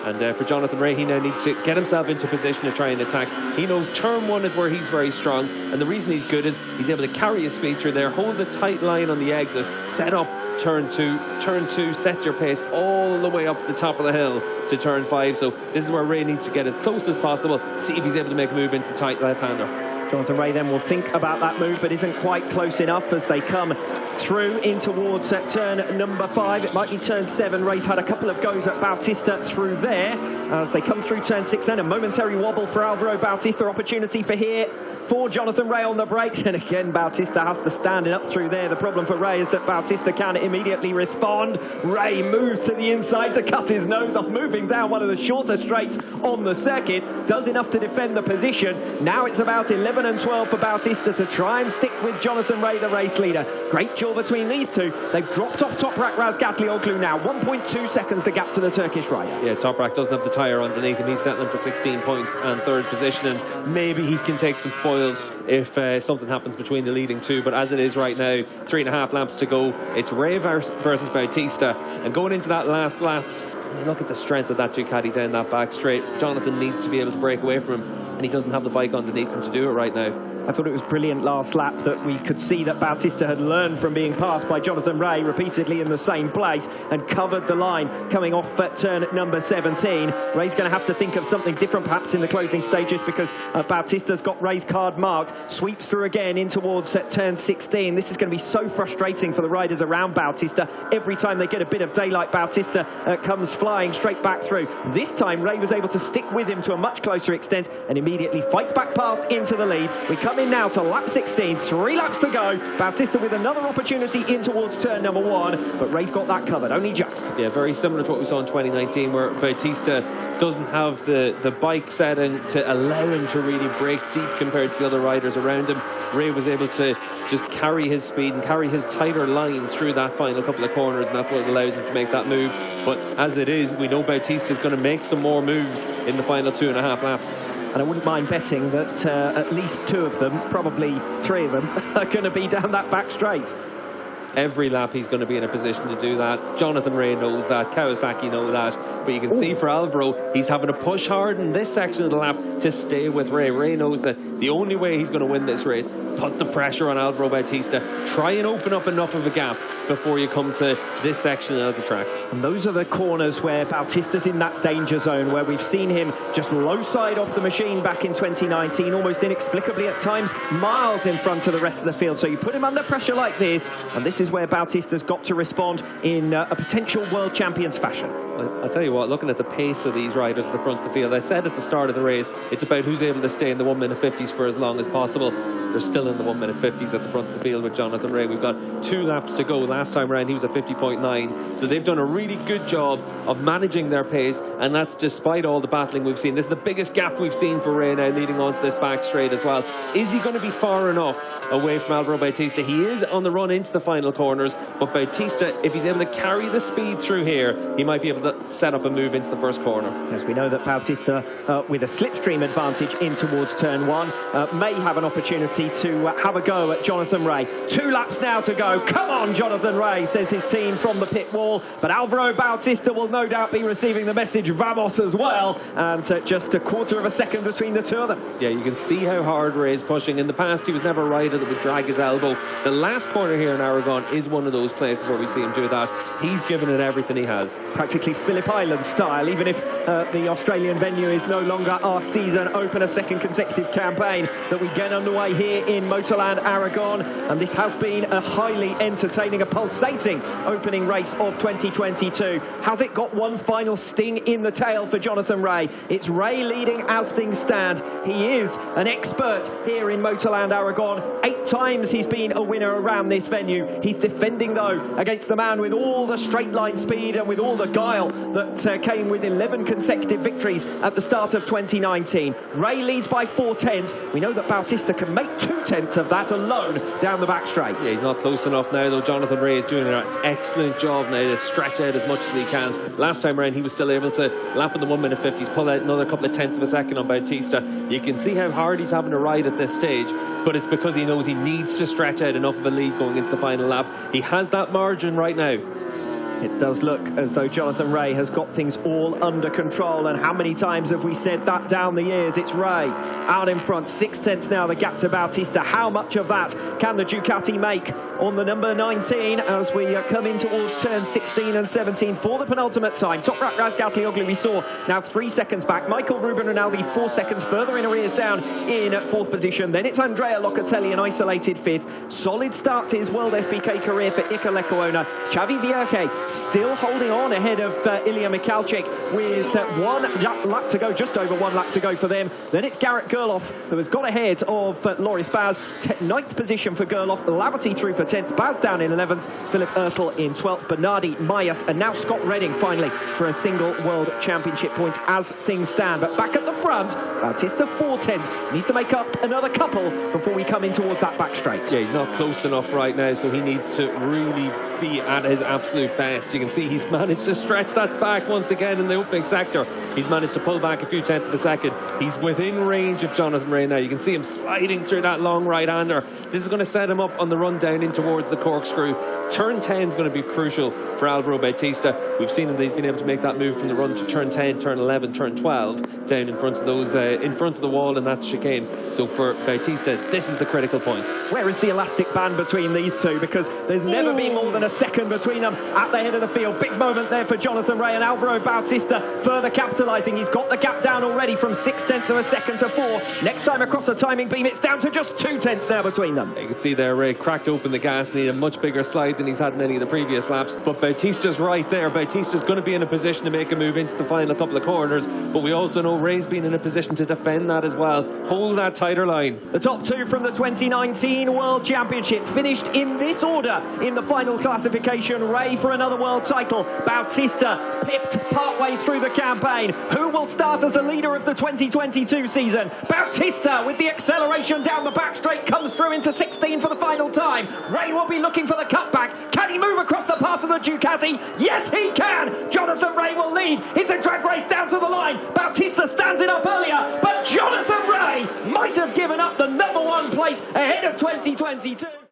And for Jonathan Rea, he now needs to get himself into position to try and attack. He knows turn 1 is where he's very strong, and the reason he's good is he's able to carry his speed through there, hold the tight line on the exit, set up turn 2. Turn 2 sets your pace all the way up to the top of the hill to turn 5. So this is where Rea needs to get as close as possible, see if he's able to make a move into the tight left-hander. Jonathan Rea then will think about that move, but isn't quite close enough as they come through in towards turn number 5. It might be turn 7. Rea's had a couple of goes at Bautista through there. As they come through turn 6 then, a momentary wobble for Alvaro Bautista. Opportunity for Jonathan Rea on the brakes. And again, Bautista has to stand it up through there. The problem for Rea is that Bautista can immediately respond. Rea moves to the inside to cut his nose off, moving down one of the shorter straights on the circuit. Does enough to defend the position. Now it's about 11 and 12 for Bautista to try and stick with Jonathan Rea, the race leader. Great duel between these two. They've dropped off Toprak Razgatlioglu now. 1.2 seconds the gap to the Turkish rider. Yeah, Toprak doesn't have the tyre underneath him. He's settling for 16 points and 3rd position, and maybe he can take some spoils if something happens between the leading two. But as it is right now, 3.5 laps to go. It's Rea versus Bautista, and going into that last lap, you look at the strength of that Ducati down that back straight. Jonathan needs to be able to break away from him, and he doesn't have the bike underneath him to do it right now. I thought it was brilliant last lap that we could see that Bautista had learned from being passed by Jonathan Rea repeatedly in the same place and covered the line coming off at turn number 17. Rea's going to have to think of something different perhaps in the closing stages, because Bautista's got Rea's card marked. Sweeps through again in towards turn 16. This is going to be so frustrating for the riders around Bautista. Every time they get a bit of daylight, Bautista comes flying straight back through. This time Rea was able to stick with him to a much closer extent and immediately fights back past into the lead. We come in now to lap 16, 3 laps to go. Bautista with another opportunity in towards turn number 1, but Rea's got that covered, only just. Yeah, very similar to what we saw in 2019, where Bautista doesn't have the bike setting to allow him to really break deep compared to the other riders around him. Rea was able to just carry his speed and carry his tighter line through that final couple of corners, and that's what allows him to make that move. But as it is, we know Bautista's going to make some more moves in the final 2.5 laps. And I wouldn't mind betting that at least 2 of them, probably 3 of them, are going to be down that back straight. Every lap he's going to be in a position to do that. Jonathan Rea knows that, Kawasaki know that, but you can see for Alvaro, he's having to push hard in this section of the lap to stay with Rea. Rea knows that the only way he's going to win this race, put the pressure on Alvaro Bautista, try and open up enough of a gap before you come to this section of the track. And those are the corners where Bautista's in that danger zone, where we've seen him just low side off the machine back in 2019, almost inexplicably at times, miles in front of the rest of the field. So you put him under pressure like this, and this is where Bautista's got to respond in a potential world champions fashion. I'll tell you what, looking at the pace of these riders at the front of the field, I said at the start of the race, it's about who's able to stay in the 1 minute 50s for as long as possible. They're still in the 1 minute 50s at the front of the field with Jonathan Rea. We've got 2 laps to go. Last time around he was at 50.9, so they've done a really good job of managing their pace, and that's despite all the battling we've seen. This is the biggest gap we've seen for Rea now, leading on to this back straight as well. Is he going to be far enough away from Alvaro Bautista? He is on the run into the final corners, but Bautista, if he's able to carry the speed through here, he might be able to set up a move into the first corner. Yes, we know that Bautista, with a slipstream advantage in towards turn 1, may have an opportunity to have a go at Jonathan Rea. 2 laps now to go. Come on, Jonathan Rea, says his team from the pit wall. But Alvaro Bautista will no doubt be receiving the message vamos as well. And just a quarter of a second between the 2 of them. Yeah, you can see how hard Rea is pushing. In the past, he was never a rider that would drag his elbow. The last corner here in Aragon is one of those places where we see him do that. He's given it everything he has. Practically Phillip Island style, even if the Australian venue is no longer our season opener, second consecutive campaign that we get underway here in Motorland Aragon. And this has been a highly entertaining, a pulsating opening race of 2022. Has it got one final sting in the tail for Jonathan Rea? It's Rea leading as things stand. He is an expert here in Motorland Aragon. 8 times he's been a winner around this venue. He's defending, though, against the man with all the straight line speed and with all the guile that came with 11 consecutive victories at the start of 2019. Rea leads by 4/10. We know that Bautista can make 2/10 of that alone down the back straight. Yeah, he's not close enough now, though. Jonathan Rea is doing an excellent job now to stretch out as much as he can. Last time around, he was still able to lap in the 1 minute 50s, pull out another couple of tenths of a second on Bautista. You can see how hard he's having to ride at this stage, but it's because he knows he needs to stretch out enough of a lead going into the final lap. He has that margin right now. It does look as though Jonathan Rea has got things all under control, and how many times have we said that down the years? It's Rea out in front, 6/10 now, the gap to Bautista. How much of that can the Ducati make on the number 19 as we come in towards turns 16 and 17 for the penultimate time? Toprak Razgatlioglu we saw now 3 seconds back. Michael Ruben Rinaldi 4 seconds further in arrears down in 4th position. Then it's Andrea Locatelli an isolated 5th. Solid start to his WorldSBK career for Iker Lecuona. Xavi Vierke still holding on ahead of Ilya Michalczyk with 1 lap to go, just over 1 lap to go for them. Then it's Garrett Gerloff who has got ahead of Loris Baz. 9th position for Gerloff, Laverty through for 10th, Baz down in 11th, Philip Ertl in 12th, Bernardi, Mayas, and now Scott Redding finally for a single World Championship point as things stand. But back at the front, Bautista 4/10 needs to make up another couple before we come in towards that back straight. Yeah, he's not close enough right now, so he needs to really be at his absolute best. You can see he's managed to stretch that back once again in the opening sector. He's managed to pull back a few tenths of a second. He's within range of Jonathan Rea now. You can see him sliding through that long right-hander. This is going to set him up on the run down in towards the corkscrew. Turn 10 is going to be crucial for Alvaro Bautista. We've seen him, he's been able to make that move from the run to turn 10, turn 11, turn 12, down in front of those, in front of the wall in that chicane. So for Bautista, this is the critical point. Where is the elastic band between these two? Because there's never been more than a second between them at the head of the field. Big moment there for Jonathan Rea, and Alvaro Bautista further capitalising. He's got the gap down already from 6/10 of a second to 4. Next time across the timing beam, it's down to just 2/10 now between them. You can see there, Rea cracked open the gas, need a much bigger slide than he's had in any of the previous laps. But Bautista's right there. Bautista's going to be in a position to make a move into the final couple of corners. But we also know Rea's been in a position to defend that as well. Hold that tighter line. The top two from the 2019 World Championship finished in this order in the final classification. Rea for another world title. Bautista pipped partway through the campaign. Who will start as the leader of the 2022 season? Bautista with the acceleration down the back straight comes through into 16 for the final time. Rea will be looking for the cutback. Can he move across the pass of the Ducati? Yes, he can. Jonathan Rea will lead. It's a drag race down to the line. Bautista stands it up earlier, but Jonathan Rea might have given up the number 1 plate ahead of 2022.